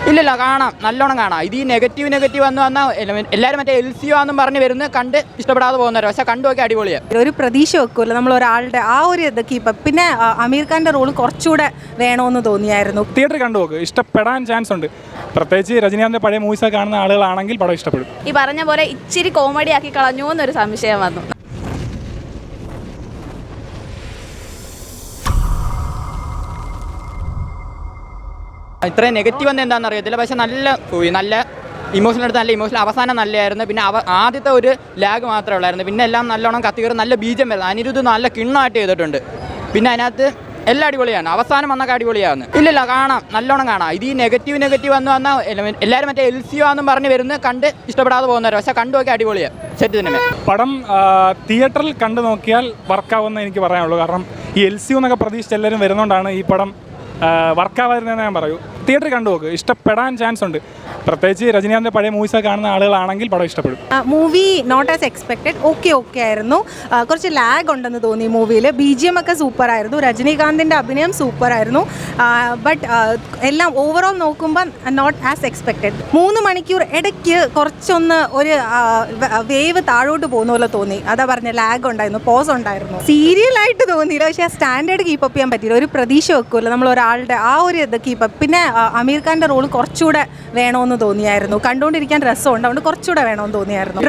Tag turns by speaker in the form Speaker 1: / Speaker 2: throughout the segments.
Speaker 1: ഇല്ലില്ല, കാണാം, നല്ലോണം കാണാം. ഇത് ഈ നെഗറ്റീവ് വന്ന് വന്നാൽ എല്ലാവരും മറ്റേ LCO ആണെന്നും പറഞ്ഞ് വരുന്നത് കണ്ട് ഇഷ്ടപ്പെടാതെ പോകുന്നവരോ, പക്ഷെ കണ്ടു നോക്കി അടിപൊളിയാണ്.
Speaker 2: ഒരു പ്രതീക്ഷ വെക്കുമല്ലോ നമ്മൾ ഒരാളുടെ ആ ഒരു ഇത് കീപ്പ്. പിന്നെ അമീർ ഖാൻ്റെ റോൾ കുറച്ചുകൂടെ വേണമെന്ന് തോന്നിയായിരുന്നു.
Speaker 3: തിയേറ്ററിൽ കണ്ടു നോക്ക്, ഇഷ്ടപ്പെടാൻ ചാൻസ് ഉണ്ട്. പ്രത്യേകിച്ച് രജനീകാന്തിൻ്റെ പഴയ മൂവീസൊക്കെ കാണുന്ന ആളുകളാണെങ്കിൽ പടം ഇഷ്ടപ്പെടും.
Speaker 4: ഈ പറഞ്ഞ പോലെ ഇച്ചിരി കോമഡി ആക്കി കളഞ്ഞു എന്നൊരു സംശയം വന്നു.
Speaker 1: ഇത്രയും നെഗറ്റീവ് എന്ന് എന്താണെന്ന് അറിയത്തില്ല, പക്ഷെ നല്ല ഇമോഷണൽ എടുത്ത് നല്ല ഇമോഷണൽ. അവസാനം നല്ലതായിരുന്നു. പിന്നെ ആദ്യത്തെ ഒരു ലാഗ് മാത്രമേ ഉള്ളായിരുന്നു. പിന്നെ എല്ലാം നല്ലോണം കത്തികയറി നല്ല ബീജം വരുന്നത്. അനിരുദ്ധ് നല്ല കിണ്ണമായിട്ട് ചെയ്തിട്ടുണ്ട്. പിന്നെ അതിനകത്ത് എല്ലാം അടിപൊളിയാണ്. അവസാനം വന്നൊക്കെ അടിപൊളിയാണ്. ഇല്ലില്ല, കാണാം, നല്ലോണം കാണാം. ഇത് ഈ നെഗറ്റീവ് വന്ന് വന്നാൽ എല്ലാവരും മറ്റേ LCO ആണെന്നും പറഞ്ഞ് വരുന്നത് കണ്ട് ഇഷ്ടപ്പെടാതെ പോകുന്നവരോ, പക്ഷെ കണ്ടു നോക്കി അടിപൊളിയാണ്. സെറ്റ് തന്നെ
Speaker 3: പടം തിയേറ്ററിൽ കണ്ടു നോക്കിയാൽ വർക്കാവുമെന്ന് എനിക്ക് പറയാനുള്ളൂ. കാരണം ഈ LCO എന്നൊക്കെ പ്രതീക്ഷിച്ച് എല്ലാവരും വരുന്നതുകൊണ്ടാണ് ഈ പടം വർക്കാവാതിരുന്നതെന്ന് ഞാൻ പറയൂ. തിയേറ്ററിൽ കണ്ടു നോക്ക്, ഇഷ്ടപ്പെടാൻ ചാൻസ് ഉണ്ട്. പ്രത്യേകിച്ച് രജനീകാന്തിൻ്റെ പഴയ മൂവീസൊക്കെ കാണുന്ന ആളുകളാണെങ്കിൽ പടം ഇഷ്ടപ്പെടും.
Speaker 2: Movie not as expected, okay ആയിരുന്നു. കുറച്ച് ലാഗ് ഉണ്ടെന്ന് തോന്നി മൂവിയിൽ. BGM ഒക്കെ സൂപ്പറായിരുന്നു. രജനീകാന്തിൻ്റെ അഭിനയം സൂപ്പറായിരുന്നു. ബട്ട് എല്ലാം ഓവറോൾ നോക്കുമ്പോൾ നോട്ട് ആസ് എക്സ്പെക്റ്റഡ്. 3 മണിക്കൂർ ഇടയ്ക്ക് കുറച്ചൊന്ന് ഒരു വേവ് താഴോട്ട് പോകുന്ന പോലെ തോന്നി. അതാ പറഞ്ഞ ലാഗ് ഉണ്ടായിരുന്നു, പോസ് ഉണ്ടായിരുന്നു. സീരിയലായിട്ട് തോന്നിയില്ല, പക്ഷേ ആ സ്റ്റാൻഡേർഡ് കീപ്പപ്പ് ചെയ്യാൻ പറ്റിയില്ല. ഒരു പ്രതീക്ഷ വെക്കുമല്ലോ നമ്മൾ ഒരാളുടെ ആ ഒരു ഇത് കീപ്പപ്പ്. പിന്നെ അമീർ ഖാൻ്റെ റോൾ കുറച്ചുകൂടെ വേണമെന്ന് തോന്നിയായിരുന്നു. കണ്ടുകൊണ്ടിരിക്കാൻ രസമുണ്ട്, അതുകൊണ്ട് കുറച്ചുകൂടെ വേണമെന്ന് തോന്നിയായിരുന്നു.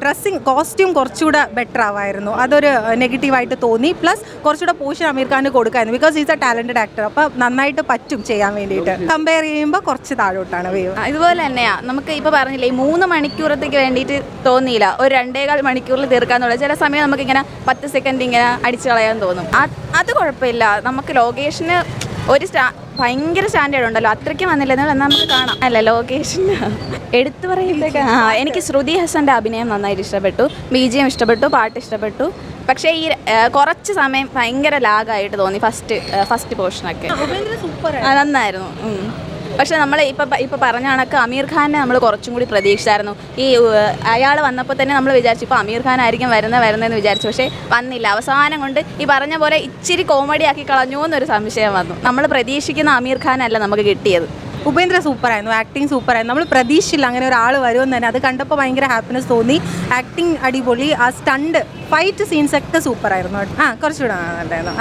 Speaker 2: ഡ്രസ്സിങ് കോസ്റ്റ്യൂം കുറച്ചുകൂടെ ബെറ്റർ ആവായിരുന്നു. അതൊരു നെഗറ്റീവായിട്ട് തോന്നി. പ്ലസ് കുറച്ചുകൂടെ പോഷൻ അമീർ ഖാന് കൊടുക്കായിരുന്നു. Because is a talented actor. അപ്പോൾ നന്നായിട്ട് പറ്റും ചെയ്യാൻ വേണ്ടിയിട്ട്. കമ്പയർ ചെയ്യുമ്പോൾ കുറച്ച് താഴോട്ടാണ് വേവ്.
Speaker 4: ഇതുപോലെ തന്നെയാണ് നമുക്ക് ഇപ്പോൾ പറഞ്ഞില്ലേ, ഈ 3 മണിക്കൂറത്തേക്ക് വേണ്ടിയിട്ട് തോന്നിയില്ല. ഒരു 2.25 മണിക്കൂറിൽ തീർക്കാന്നുള്ള ചില സമയം നമുക്കിങ്ങനെ 10 സെക്കൻഡ് ഇങ്ങനെ അടിച്ചു കളയാൻ തോന്നും. അത് കുഴപ്പമില്ല. നമുക്ക് ലൊക്കേഷന് ഒരു ഭയങ്കര സ്റ്റാൻഡേർഡ് ഉണ്ടല്ലോ, അത്രയ്ക്കും വന്നില്ല എന്നാൽ നമുക്ക് കാണാം. അല്ല, ലൊക്കേഷൻ എടുത്തു പറയുമ്പോഴേക്ക് എനിക്ക് ശ്രുതി ഹാസൻ്റെ അഭിനയം നന്നായിട്ട് ഇഷ്ടപ്പെട്ടു. BGM ഇഷ്ടപ്പെട്ടു, പാട്ട് ഇഷ്ടപ്പെട്ടു. പക്ഷേ ഈ കുറച്ച് സമയം ഭയങ്കര ലാഗായിട്ട് തോന്നി ഫസ്റ്റ് പോർഷനൊക്കെ. നന്നായിരുന്നു. പക്ഷെ നമ്മൾ ഇപ്പോൾ പറഞ്ഞ കണക്ക് അമീർ ഖാനെ നമ്മൾ കുറച്ചും കൂടി പ്രതീക്ഷിച്ചായിരുന്നു. ഈ അയാൾ വന്നപ്പോൾ തന്നെ നമ്മൾ വിചാരിച്ചു ഇപ്പോൾ അമീർ ഖാൻ ആയിരിക്കും വരുന്നതെന്ന് വിചാരിച്ചു. പക്ഷേ വന്നില്ല. അവസാനം കൊണ്ട് ഈ പറഞ്ഞ പോലെ ഇച്ചിരി കോമഡി ആക്കി കളഞ്ഞു എന്നൊരു സംശയം വന്നു. നമ്മൾ പ്രതീക്ഷിക്കുന്ന അമീർ ഖാനല്ല നമുക്ക് കിട്ടിയത്.
Speaker 2: ഉപേന്ദ്ര സൂപ്പറായിരുന്നു, ആക്ടിങ് സൂപ്പറായിരുന്നു. നമ്മൾ പ്രതീക്ഷിച്ചില്ല അങ്ങനെ ഒരാൾ വരുമെന്ന് തന്നെ. അത് കണ്ടപ്പോൾ ഭയങ്കര ഹാപ്പിനെസ് തോന്നി. ആക്ടിങ് അടിപൊളി. ആ സ്റ്റണ്ട് ഫൈറ്റ് സീൻസൊക്കെ സൂപ്പറായിരുന്നു. കുറച്ചുകൂടെ നല്ലതായിരുന്നു.